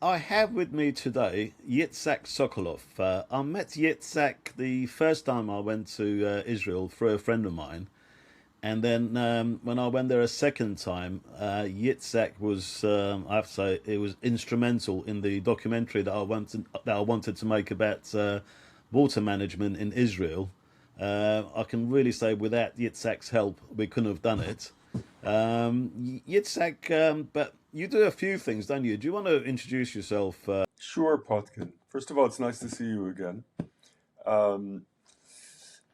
I have with me today Yitzhak Sokoloff. I met Yitzhak the first time I went to Israel through a friend of mine, and then when I went there a second time, Yitzhak was, I have to say, it was instrumental in the documentary that I wanted to make about water management in Israel. I can really say without Yitzhak's help, we couldn't have done it. Yitzhak, but you do a few things, don't you? Do you want to introduce yourself? Sure, Potkin. First of all, it's nice to see you again. Um,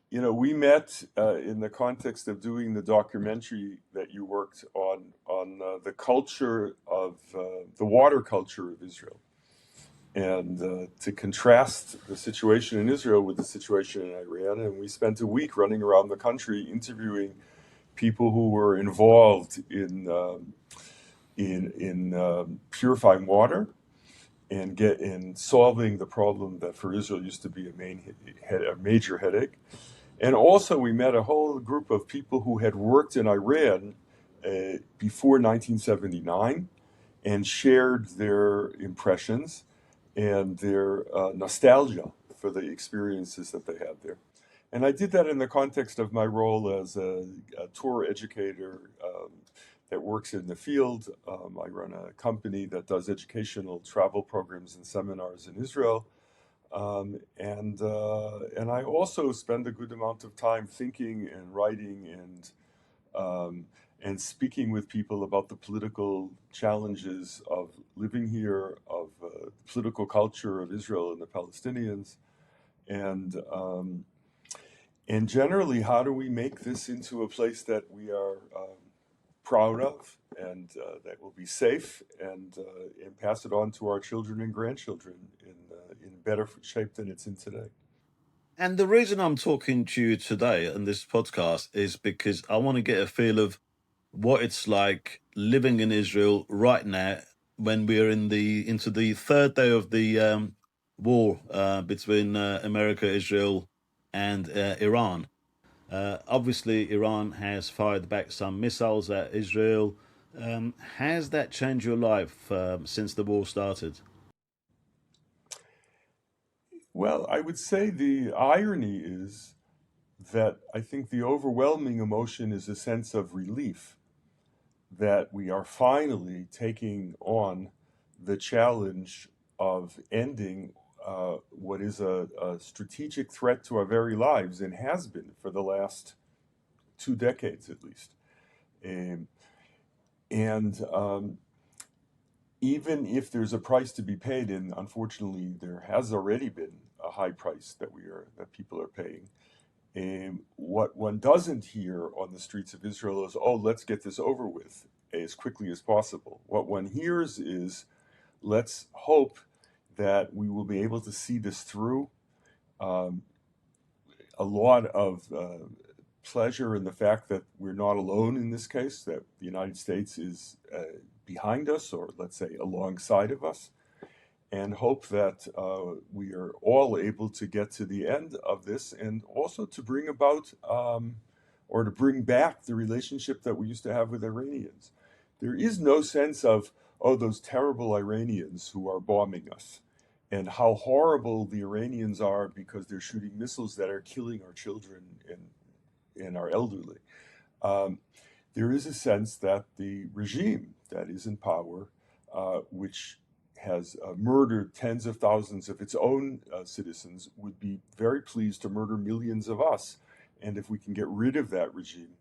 we met in the context of doing the documentary that you worked on the culture of the water culture of Israel, and to contrast the situation in Israel with the situation in Iran. And we spent a week running around the country interviewing people who were involved in purifying water and get in solving the problem that for Israel used to be a major headache. And also, we met a whole group of people who had worked in Iran before 1979 and shared their impressions and their nostalgia for the experiences that they had there. And I did that in the context of my role as a tour educator that works in the field. I run a company that does educational travel programs and seminars in Israel. And I also spend a good amount of time thinking and writing and speaking with people about the political challenges of living here, of political culture of Israel and the Palestinians, and um, and generally, how do we make this into a place that we are proud of and that will be safe and pass it on to our children and grandchildren in better shape than it's in today. And the reason I'm talking to you today on this podcast is because I want to get a feel of what it's like living in Israel right now when we're into the third day of the war between America, Israel, and Iran. Obviously, Iran has fired back some missiles at Israel. Has that changed your life since the war started? Well, I would say the irony is that I think the overwhelming emotion is a sense of relief that we are finally taking on the challenge of ending what is a strategic threat to our very lives and has been for the last 2 decades at least. Um, and even if there's a price to be paid, and unfortunately there has already been a high price that people are paying, what one doesn't hear on the streets of Israel is, oh, let's get this over with as quickly as possible. What one hears is, let's hope that we will be able to see this through. Um, a lot of pleasure in the fact that we're not alone in this case, that the United States is behind us, or let's say alongside of us, and hope that we are all able to get to the end of this and also to bring about or to bring back the relationship that we used to have with Iranians. There is no sense of, oh, those terrible Iranians who are bombing us and how horrible the Iranians are because they're shooting missiles that are killing our children and our elderly. Um, there is a sense that the regime that is in power, which has murdered tens of thousands of its own citizens, would be very pleased to murder millions of us. And if we can get rid of that regime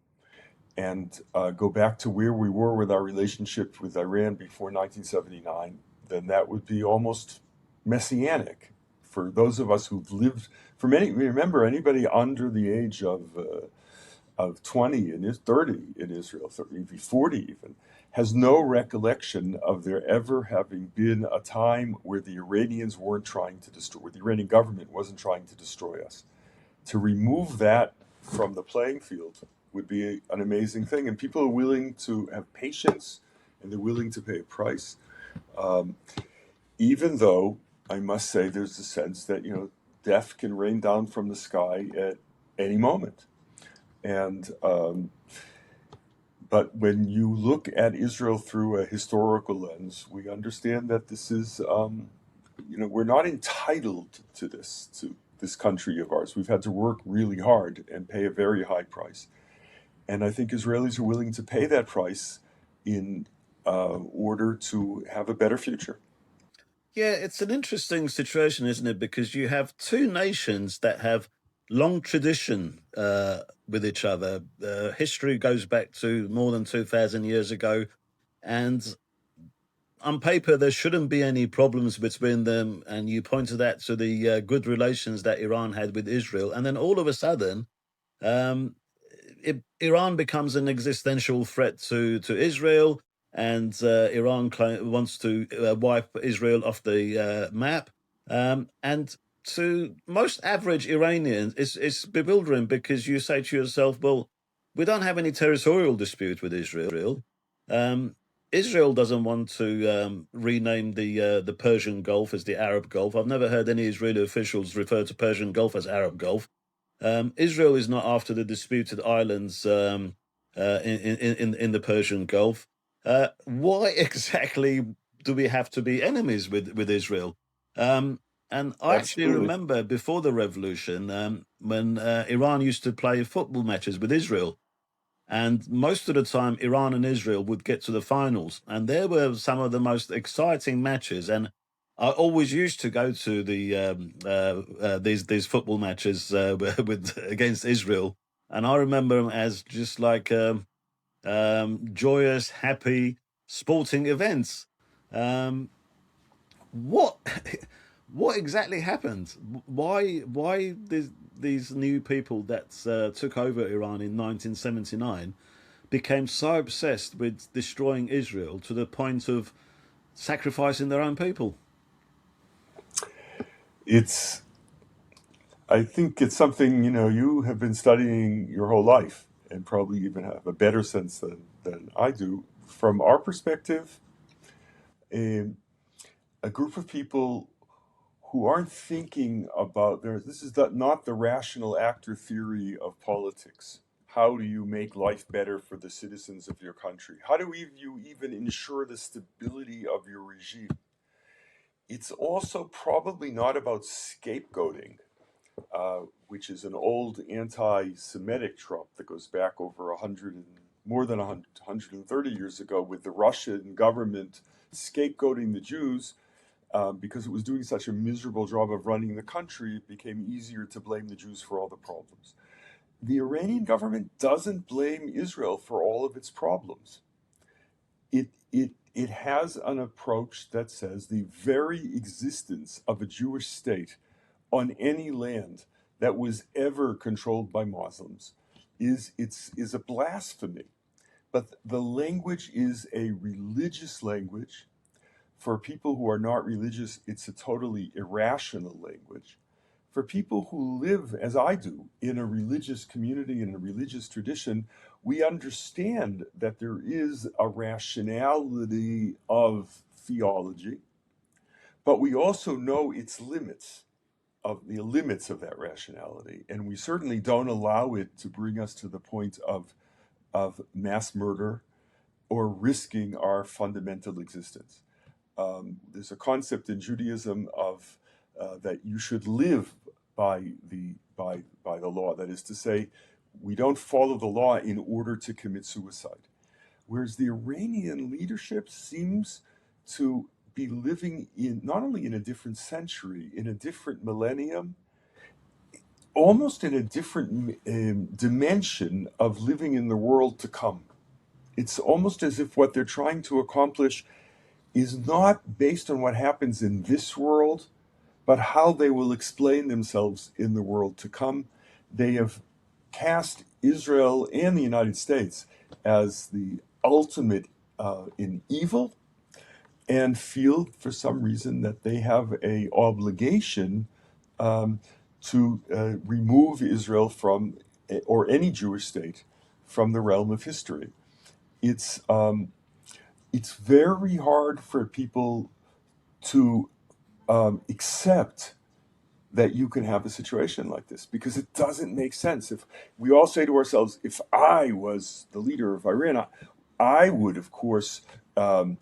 and go back to where we were with our relationship with Iran before 1979, then that would be almost messianic for those of us who've lived. For many, remember, anybody under the age of 20 and 30 in Israel, maybe 40 even, has no recollection of there ever having been a time where the Iranians weren't trying to destroy, where the Iranian government wasn't trying to destroy us. To remove that from the playing field would be an amazing thing. And people are willing to have patience and they're willing to pay a price. Um, Even though I must say there's a sense that, death can rain down from the sky at any moment. And But when you look at Israel through a historical lens, we understand that this is, we're not entitled to this country of ours. We've had to work really hard and pay a very high price. And I think Israelis are willing to pay that price in order to have a better future. Yeah, it's an interesting situation, isn't it? Because you have two nations that have long tradition with each other. History goes back to more than 2,000 years ago. And on paper, there shouldn't be any problems between them. And you pointed out to the good relations that Iran had with Israel. And then all of a sudden, um, Iran becomes an existential threat to Israel, and Iran wants to wipe Israel off the map. And to most average Iranians, it's bewildering because you say to yourself, well, we don't have any territorial dispute with Israel. Um, Israel doesn't want to rename the Persian Gulf as the Arab Gulf. I've never heard any Israeli officials refer to Persian Gulf as Arab Gulf. Israel is not after the disputed islands in the Persian Gulf. Why exactly do we have to be enemies with Israel? Um, and I actually Absolutely. remember before the revolution when Iran used to play football matches with Israel. And most of the time, Iran and Israel would get to the finals, and there were some of the most exciting matches. And I always used to go to these football matches with against Israel, and I remember them as just like joyous, happy sporting events. Um, what what exactly happened? Why these new people that took over Iran in 1979 became so obsessed with destroying Israel to the point of sacrificing their own people? It's, I think it's something, you have been studying your whole life and probably even have a better sense than I do. From our perspective, um, a group of people who aren't thinking about this is not the rational actor theory of politics. How do you make life better for the citizens of your country? How do you even ensure the stability of your regime? It's also probably not about scapegoating, which is an old anti-Semitic trope that goes back over 100 and more than 130 years ago, with the Russian government scapegoating the Jews because it was doing such a miserable job of running the country. It became easier to blame the Jews for all the problems. The Iranian government doesn't blame Israel for all of its problems. It has an approach that says the very existence of a Jewish state on any land that was ever controlled by Muslims is a blasphemy. But the language is a religious language. For people who are not religious, it's a totally irrational language. For people who live, as I do, in a religious community, in a religious tradition, we understand that there is a rationality of theology, but we also know its limits, of the limits of that rationality, and we certainly don't allow it to bring us to the point of mass murder or risking our fundamental existence. There's a concept in Judaism of that you should live by the law. That is to say, we don't follow the law in order to commit suicide. Whereas the Iranian leadership seems to be living in not only in a different century, in a different millennium, almost in a different dimension of living in the world to come. It's almost as if what they're trying to accomplish is not based on what happens in this world, but how they will explain themselves in the world to come. They have cast Israel and the United States as the ultimate in evil, and feel for some reason that they have a obligation um, to remove Israel from, or any Jewish state, from the realm of history. It's it's very hard for people to accept that you can have a situation like this, because it doesn't make sense. If we all say to ourselves, if I was the leader of Iran, I would, of course, um,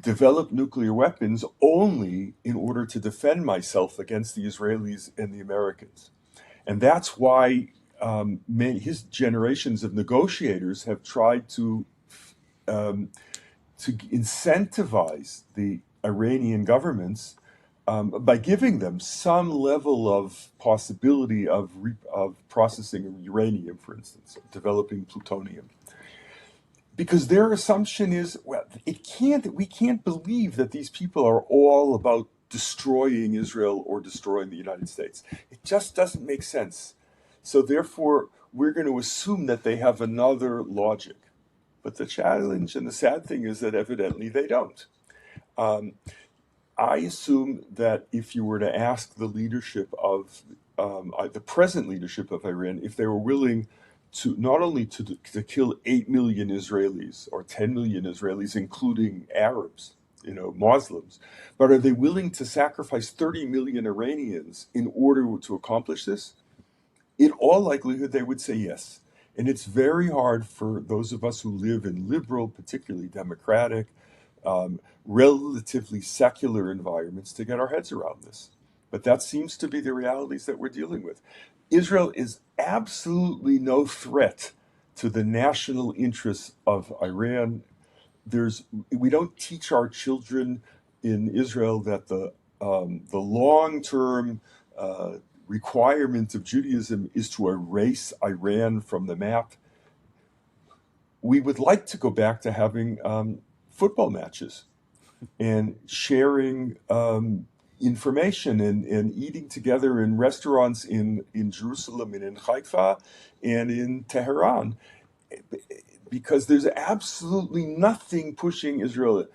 develop nuclear weapons only in order to defend myself against the Israelis and the Americans. And that's why his generations of negotiators have tried um, to incentivize the Iranian governments by giving them some level of possibility of processing uranium, for instance, developing plutonium. Because their assumption is, well, we can't believe that these people are all about destroying Israel or destroying the United States. It just doesn't make sense. So therefore, we're going to assume that they have another logic. But the challenge and the sad thing is that evidently they don't. Um, I assume that if you were to ask the leadership of the present leadership of Iran, if they were willing to not only to kill 8 million Israelis or 10 million Israelis, including Arabs, Muslims, but are they willing to sacrifice 30 million Iranians in order to accomplish this? In all likelihood, they would say yes. And it's very hard for those of us who live in liberal, particularly democratic, relatively secular environments to get our heads around this. But that seems to be the realities that we're dealing with. Israel is absolutely no threat to the national interests of Iran. We don't teach our children in Israel that the long-term requirement of Judaism is to erase Iran from the map. We would like to go back to having football matches and sharing information and eating together in restaurants in Jerusalem and in Haifa and in Tehran, because there's absolutely nothing pushing Israel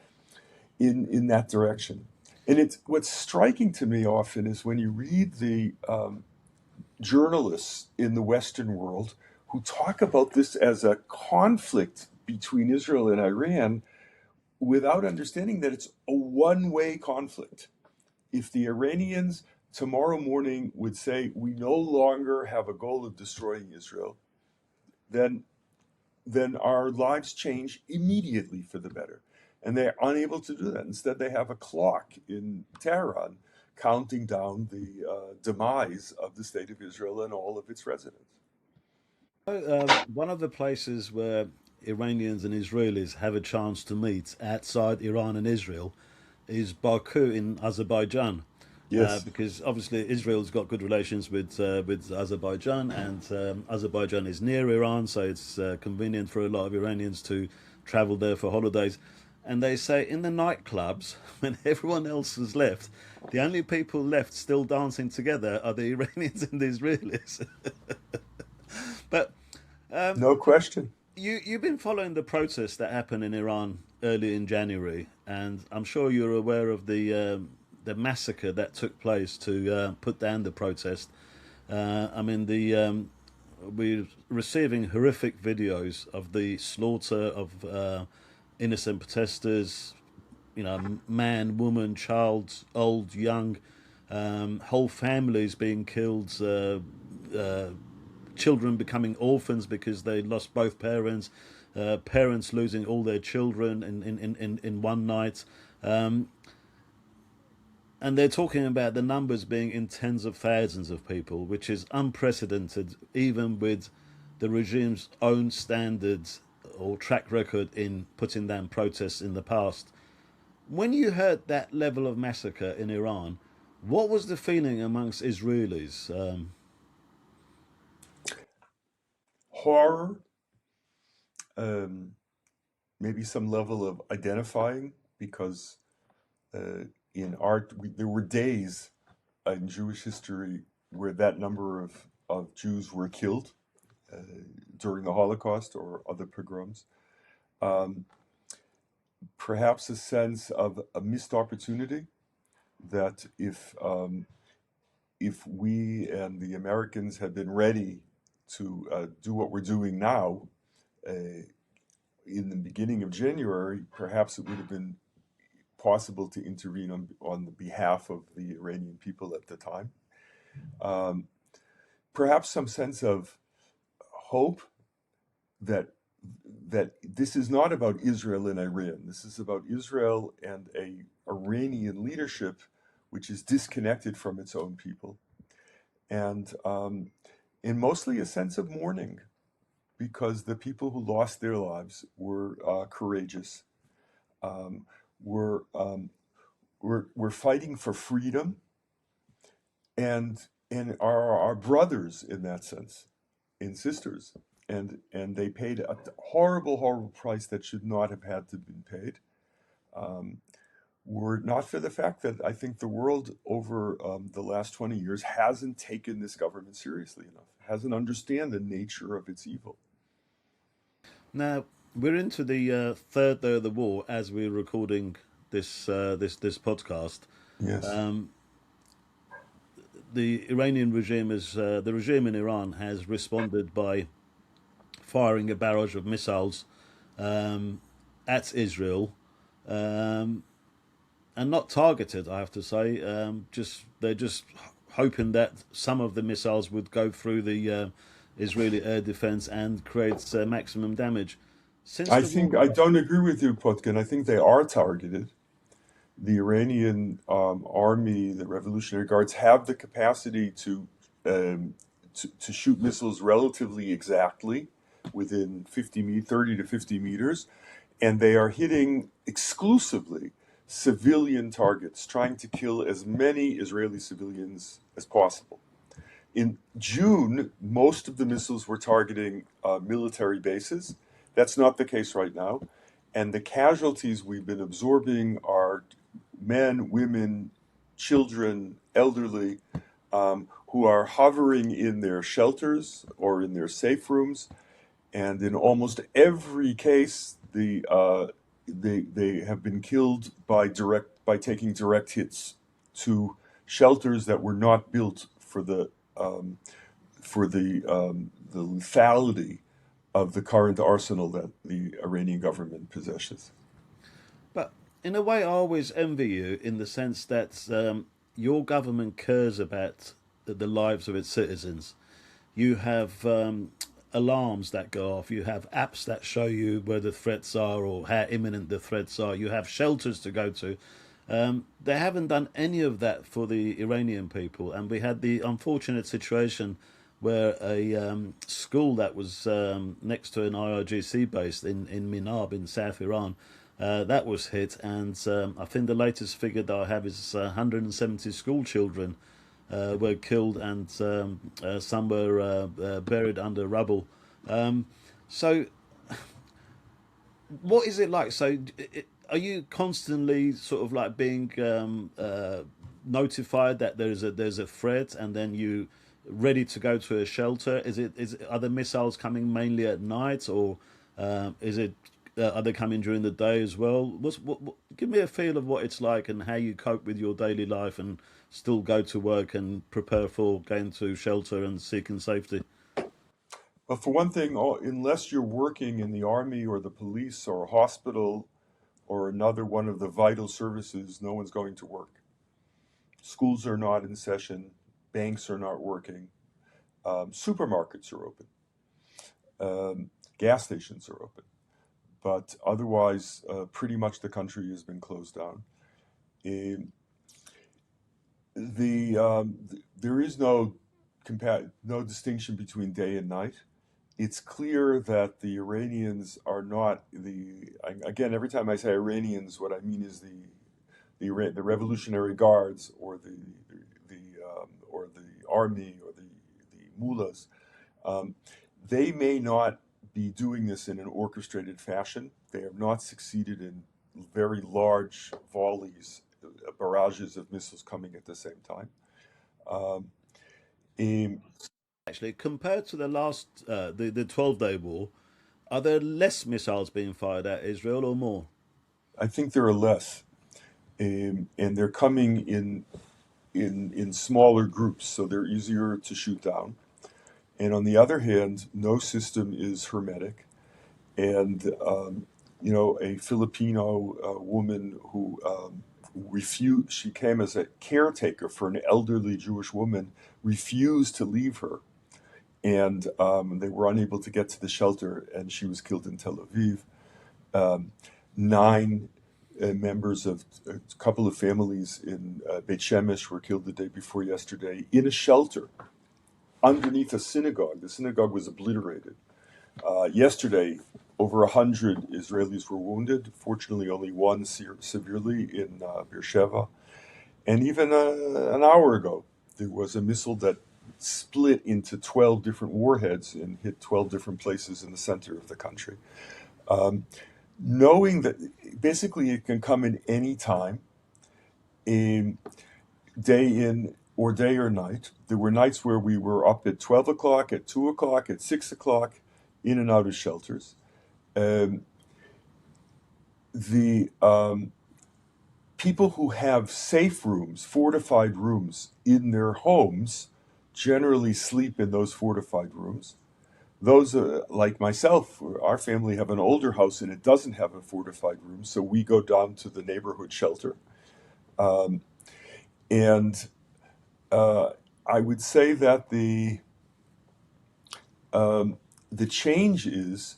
in that direction. And what's striking to me often is when you read the journalists in the Western world who talk about this as a conflict between Israel and Iran without understanding that it's a one-way conflict. If the Iranians tomorrow morning would say, we no longer have a goal of destroying Israel, then our lives change immediately for the better. And they're unable to do that. Instead, they have a clock in Tehran counting down the demise of the state of Israel and all of its residents. One of the places where Iranians and Israelis have a chance to meet outside Iran and Israel is Baku in Azerbaijan. Yes. Because obviously Israel's got good relations with Azerbaijan, and Azerbaijan is near Iran, so it's convenient for a lot of Iranians to travel there for holidays. And they say in the nightclubs, when everyone else has left, the only people left still dancing together are the Iranians and the Israelis. But No question. you've been following the protests that happened in Iran early in January, and I'm sure you're aware of the massacre that took place to put down the protest. I mean, we're receiving horrific videos of the slaughter of innocent protesters. You know, man, woman, child, old, young, whole families being killed. Children becoming orphans because they lost both parents, parents losing all their children in one night. Um, and they're talking about the numbers being in tens of thousands of people, which is unprecedented, even with the regime's own standards or track record in putting down protests in the past. When you heard that level of massacre in Iran, what was the feeling amongst Israelis? Horror, um, maybe some level of identifying, because uh, there were days in Jewish history where that number of Jews were killed uh, during the Holocaust or other pogroms. Um, Perhaps a sense of a missed opportunity, that if we and the Americans had been ready to do what we're doing now in the beginning of January, perhaps it would have been possible to intervene on the behalf of the Iranian people at the time. Um, Perhaps some sense of hope that this is not about Israel and Iran. This is about Israel and a Iranian leadership which is disconnected from its own people, and mostly a sense of mourning because the people who lost their lives were courageous. Um, were we're fighting for freedom and are our brothers in that sense, and sisters, and they paid a horrible price that should not have had to been paid. Um, Were it not for the fact that I think the world over the last 20 years hasn't taken this government seriously enough, hasn't understand the nature of its evil. Now we're into the third day of the war as we're recording this podcast. Yes. Um, the Iranian regime is the regime in Iran has responded by firing a barrage of missiles um, at Israel, um, and not targeted. I have to say, just they're just hoping that some of the missiles would go through the Israeli air defense and create maximum damage. Since I the war, think I don't agree with you, Potkin. I think they are targeted. The Iranian army, the Revolutionary Guards, have the capacity um, to shoot missiles relatively exactly within 30 to 50 meters, and they are hitting exclusively civilian targets, trying to kill as many Israeli civilians as possible. In June, most of the missiles were targeting military bases. That's not the case right now. And the casualties we've been absorbing are men, women, children, elderly, who are hovering in their shelters or in their safe rooms. And in almost every case, they have been killed by taking direct hits to shelters that were not built um, the lethality of the current arsenal that the Iranian government possesses. but in a way, I always envy you in the sense that your government cares about the lives of its citizens. You have alarms that go off. You have apps that show you where the threats are or how imminent the threats are. You have shelters to go to. They haven't done any of that for the Iranian people, and we had the unfortunate situation where a school that was next to an IRGC base in Minab in South Iran that was hit, and I think the latest figure that I have is 170 school children were killed, and some were buried under rubble. So, what is it like? So, are you constantly sort of like being notified that there's a threat, and then you ready to go to a shelter? Are the missiles coming mainly at night, or is it are they coming during the day as well? Give me a feel of what it's like and how you cope with your daily life and still go to work and prepare for going to shelter and seeking safety. But for one thing, unless you're working in the army or the police or a hospital or another one of the vital services, no one's going to work. Schools are not in session, banks are not working, supermarkets are open, gas stations are open. But otherwise, pretty much the country has been closed down. Um, there is no distinction between day and night. It's clear that the Iranians are not again, every time I say Iranians, what I mean is the Revolutionary Guards or the army or the mullahs. Um, they may not be doing this in an orchestrated fashion. They have not succeeded in very large volleys, barrages of missiles coming at the same time. Um, in- Actually, compared to the last the 12-day war, are there less missiles being fired at Israel or more? I think there are less, and they're coming in smaller groups, so they're easier to shoot down. And on the other hand, no system is hermetic. And a Filipino woman who refused. She came as a caretaker for an elderly Jewish woman, refused to leave her, and they were unable to get to the shelter, and she was killed in Tel Aviv. Nine members of a couple of families in Beit Shemesh were killed the day before yesterday in a shelter underneath a synagogue. The synagogue was obliterated. Yesterday, over 100 Israelis were wounded. Fortunately, only one severely in Beersheba. And even an hour ago, there was a missile that split into 12 different warheads and hit 12 different places in the center of the country. Knowing that basically it can come in any time, day in or day or night. There were nights where we were up at 12 o'clock, at 2 o'clock, at 6 o'clock, in and out of shelters. The people who have safe rooms, fortified rooms in their homes, generally sleep in those fortified rooms. Those, like myself, our family have an older house and it doesn't have a fortified room, so we go down to the neighborhood shelter. And I would say that the change is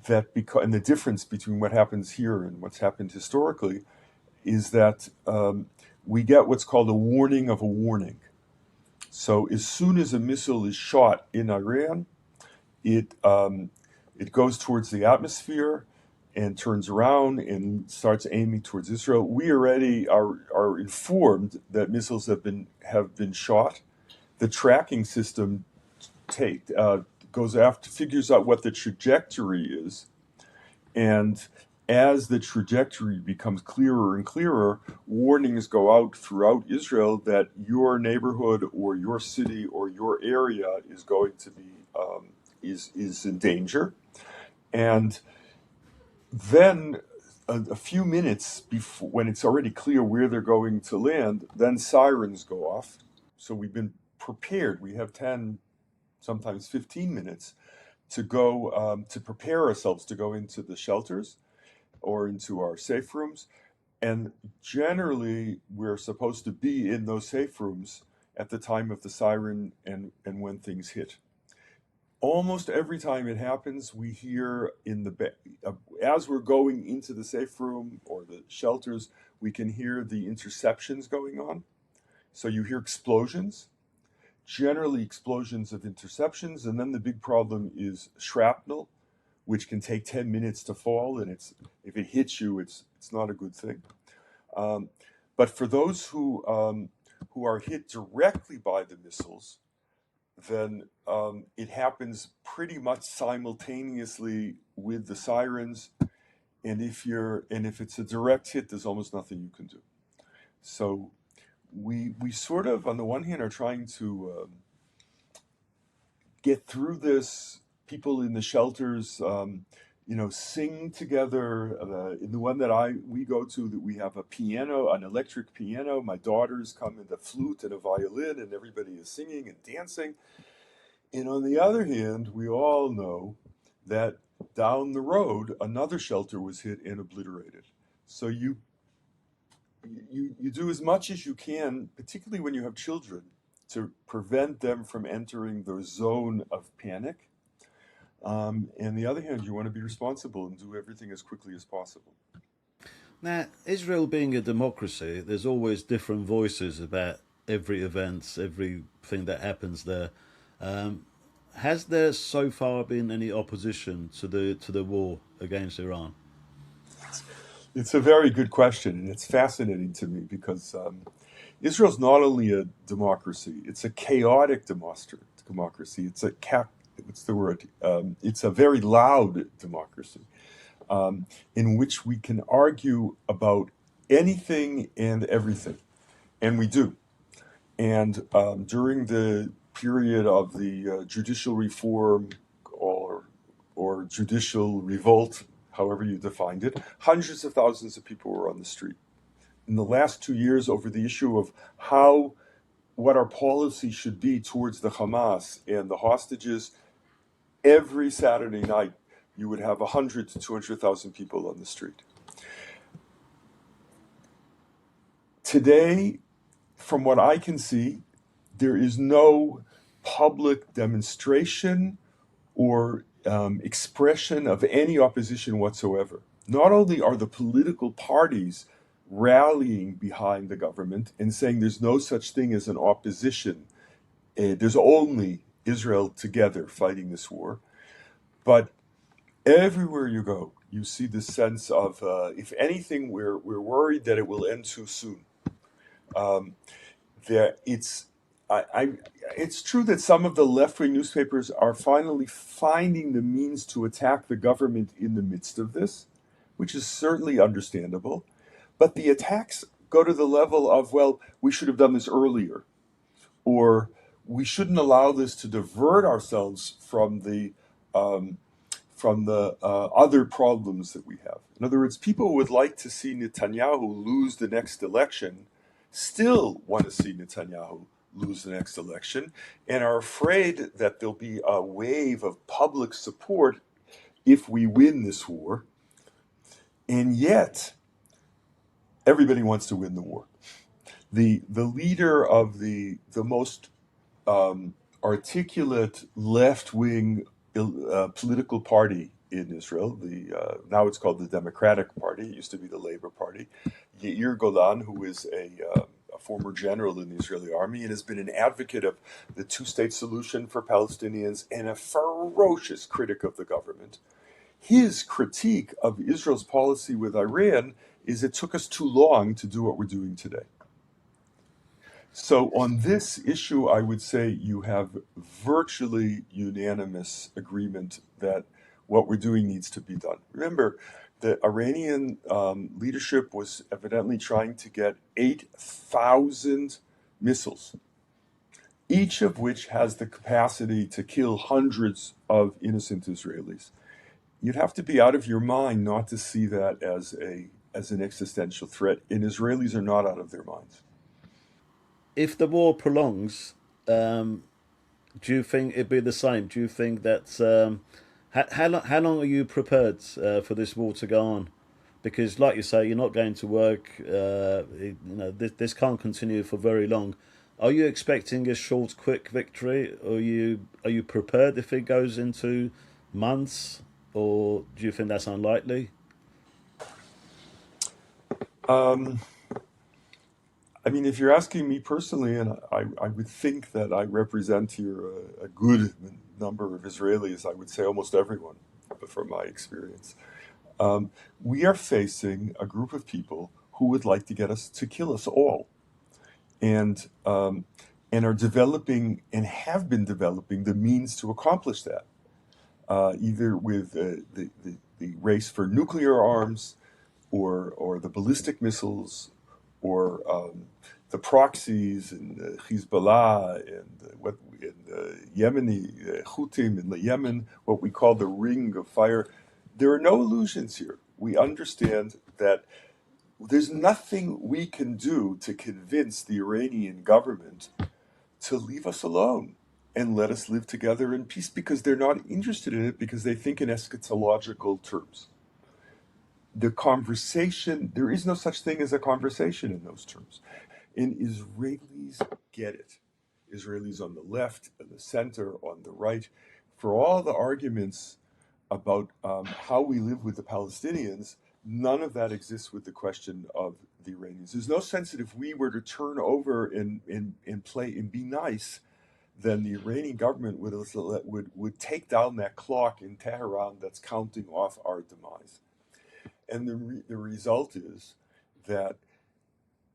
that and the difference between what happens here and what's happened historically is that we get what's called a warning of a warning. So as soon as a missile is shot in Iran, it goes towards the atmosphere and turns around and starts aiming towards Israel. We already are informed that missiles have been shot. The tracking system goes after, figures out what the trajectory is, and as the trajectory becomes clearer and clearer, warnings go out throughout Israel that your neighborhood or your city or your area is going to be is in danger. And then a few minutes before, when it's already clear where they're going to land, then sirens go off. So we've been prepared. We have 10, sometimes 15 minutes to go to prepare ourselves to go into the shelters or into our safe rooms. And generally, we're supposed to be in those safe rooms at the time of the siren and when things hit. Almost every time it happens, we hear as we're going into the safe room or the shelters, we can hear the interceptions going on. So you hear explosions, generally explosions of interceptions, and then the big problem is shrapnel, which can take 10 minutes to fall, and if it hits you, it's not a good thing. But for those who are hit directly by the missiles, then it happens pretty much simultaneously with the sirens, and if it's a direct hit, there's almost nothing you can do. So we sort of, on the one hand, are trying to get through this. People in the shelters, sing together. In the one that we go to, that we have a piano, an electric piano. My daughters come with a flute and a violin, and everybody is singing and dancing. And on the other hand, we all know that down the road, another shelter was hit and obliterated. So you do as much as you can, particularly when you have children, to prevent them from entering the zone of panic. And the other hand, you want to be responsible and do everything as quickly as possible. Now, Israel being a democracy, there's always different voices about every event, everything that happens there. Has there so far been any opposition to the war against Iran? It's a very good question, and it's fascinating to me because Israel's not only a democracy; it's a chaotic democracy. What's the word? It's a very loud democracy in which we can argue about anything and everything, and we do. And during the period of the judicial reform or judicial revolt, however you defined it, hundreds of thousands of people were on the street. In the last 2 years, over the issue of what our policy should be towards the Hamas and the hostages, every Saturday night you would have 100 to 200,000 people on the street. Today, from what I can see, there is no public demonstration or expression of any opposition whatsoever. Not only are the political parties rallying behind the government and saying there's no such thing as an opposition, there's only Israel together fighting this war, but everywhere you go, you see this sense of, if anything, we're worried that it will end too soon. Um, there, it's true that some of the left-wing newspapers are finally finding the means to attack the government in the midst of this, which is certainly understandable. But the attacks go to the level of, well, we should have done this earlier, or we shouldn't allow this to divert ourselves um, from the other problems that we have. In other words, people would like to see Netanyahu lose the next election, still want to see Netanyahu lose the next election, and are afraid that there'll be a wave of public support if we win this war. And yet, everybody wants to win the war. The leader of the most articulate left-wing political party in Israel, now it's called the Democratic Party, it used to be the Labor Party, Yair Golan, who is a former general in the Israeli army and has been an advocate of the two-state solution for Palestinians and a ferocious critic of the government. His critique of Israel's policy with Iran is it took us too long to do what we're doing today. So on this issue, I would say you have virtually unanimous agreement that what we're doing needs to be done. Remember, the Iranian leadership was evidently trying to get 8,000 missiles, each of which has the capacity to kill hundreds of innocent Israelis. You'd have to be out of your mind not to see that as an existential threat, and Israelis are not out of their minds. If the war prolongs, do you think it'd be the same? Do you think that how long are you prepared for this war to go on? Because, like you say, you're not going to work. This can't continue for very long. Are you expecting a short, quick victory? Or are you prepared if it goes into months, or do you think that's unlikely? Um, I mean, if you're asking me personally, and I would think that I represent here a good number of Israelis, I would say almost everyone, but from my experience. We are facing a group of people who would like to get us to kill us all, and are developing and have been developing the means to accomplish that, either with the race for nuclear arms, or the ballistic missiles, or the proxies and Hezbollah and what in the Yemeni Houthim in the Yemen, what we call the ring of fire. There are no illusions here. We understand that there's nothing we can do to convince the Iranian government to leave us alone and let us live together in peace, because they're not interested in it, because they think in eschatological terms. The conversation, there is no such thing as a conversation in those terms. And Israelis get it. Israelis on the left, in the center, on the right, for all the arguments about how we live with the Palestinians, none of that exists with the question of the Iranians. There's no sense that if we were to turn over and play and be nice, then the Iranian government would take down that clock in Tehran that's counting off our demise. And the result is that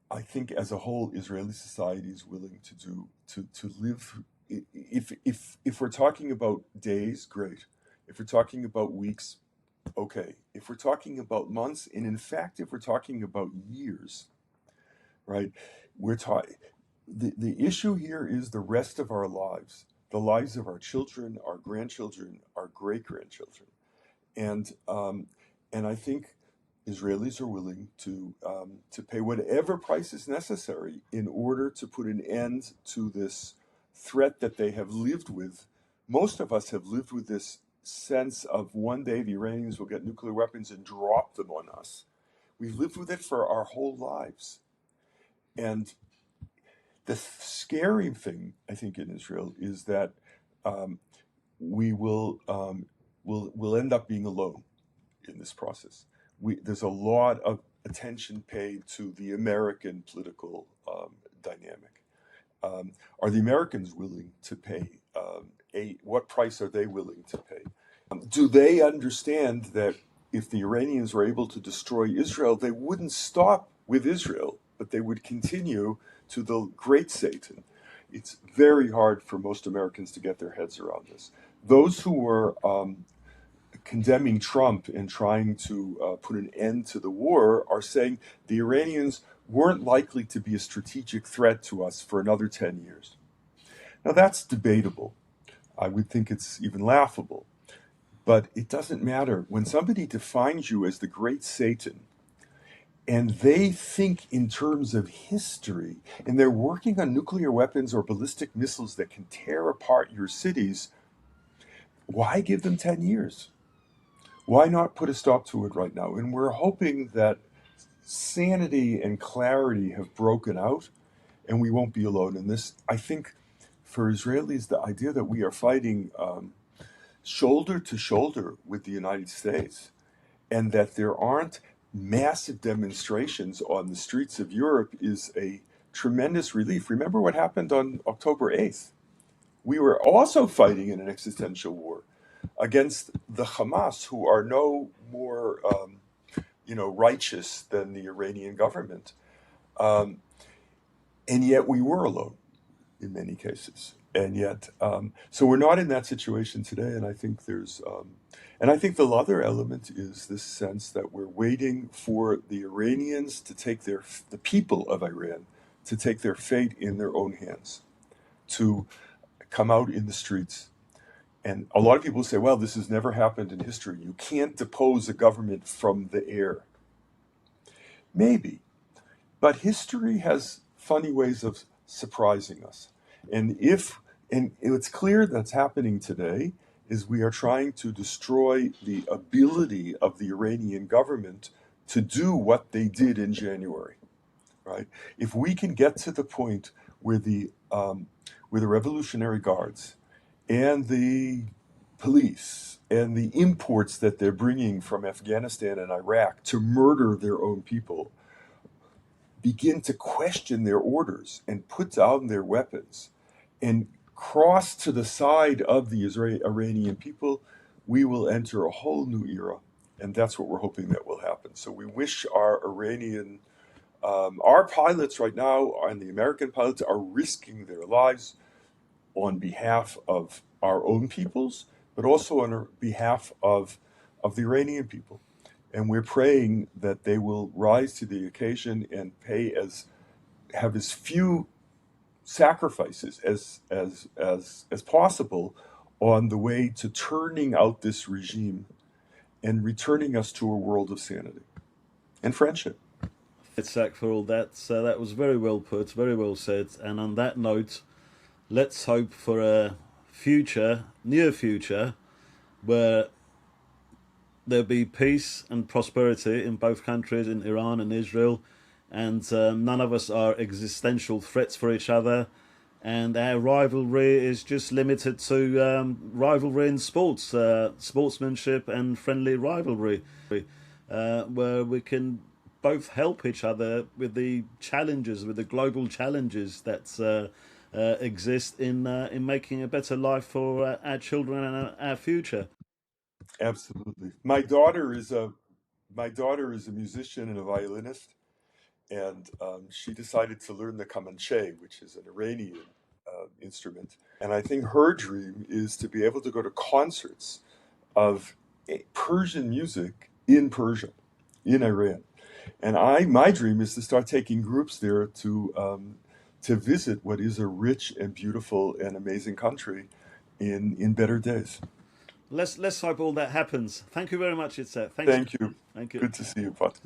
I think, as a whole, Israeli society is willing to live. If we're talking about days, great. If we're talking about weeks, okay. If we're talking about months, and in fact, if we're talking about years, right? We're talking. The issue here is the rest of our lives, the lives of our children, our grandchildren, our great grandchildren, and I think Israelis are willing to pay whatever price is necessary in order to put an end to this threat that they have lived with. Most of us have lived with this sense of one day the Iranians will get nuclear weapons and drop them on us. We've lived with it for our whole lives. And the scary thing, I think, in Israel is that um, we will end up being alone in this process. There's a lot of attention paid to the American political dynamic. Are the Americans willing to pay what price are they willing to pay? Do they understand that if the Iranians were able to destroy Israel, they wouldn't stop with Israel, but they would continue to the great Satan? It's very hard for most Americans to get their heads around this. Those who were condemning Trump and trying to put an end to the war are saying the Iranians weren't likely to be a strategic threat to us for another 10 years. Now, that's debatable. I would think it's even laughable. But it doesn't matter. When somebody defines you as the great Satan and they think in terms of history and they're working on nuclear weapons or ballistic missiles that can tear apart your cities, why give them 10 years? Why not put a stop to it right now? And we're hoping that sanity and clarity have broken out and we won't be alone in this. I think for Israelis, the idea that we are fighting shoulder to shoulder with the United States and that there aren't massive demonstrations on the streets of Europe is a tremendous relief. Remember what happened on October 8th? We were also fighting in an existential war against the Hamas, who are no more, righteous than the Iranian government, and yet we were alone in many cases. And yet, so we're not in that situation today. And I think and I think the other element is this sense that we're waiting for the Iranians to take the people of Iran to take their fate in their own hands, to come out in the streets. And a lot of people say, well, this has never happened in history. You can't depose a government from the air. Maybe. But history has funny ways of surprising us. And it's clear that's happening today is we are trying to destroy the ability of the Iranian government to do what they did in January, right? If we can get to the point where the Revolutionary Guards and the police and the imports that they're bringing from Afghanistan and Iraq to murder their own people begin to question their orders and put down their weapons and cross to the side of the Iranian people, we will enter a whole new era. And that's what we're hoping that will happen. So we wish our pilots right now and the American pilots are risking their lives on behalf of our own peoples, but also on behalf of the Iranian people. And we're praying that they will rise to the occasion and have as few sacrifices as possible on the way to turning out this regime and returning us to a world of sanity and friendship. Yitsac for all that. So that was very well put, very well said. And on that note, let's hope for a near future, where there'll be peace and prosperity in both countries, in Iran and Israel, and none of us are existential threats for each other. And our rivalry is just limited to rivalry in sports, sportsmanship and friendly rivalry, where we can both help each other with the global challenges that exist in making a better life for our children and our future. Absolutely. My daughter is a musician and a violinist, and she decided to learn the kamancheh, which is an Iranian instrument. And I think her dream is to be able to go to concerts of Persian music in Persia, in Iran. And my dream is to start taking groups there to visit what is a rich and beautiful and amazing country in better days. Let's hope all that happens. Thank you very much, Yitsac. Thanks. Thank you. Thank you. Good to see you, Pot.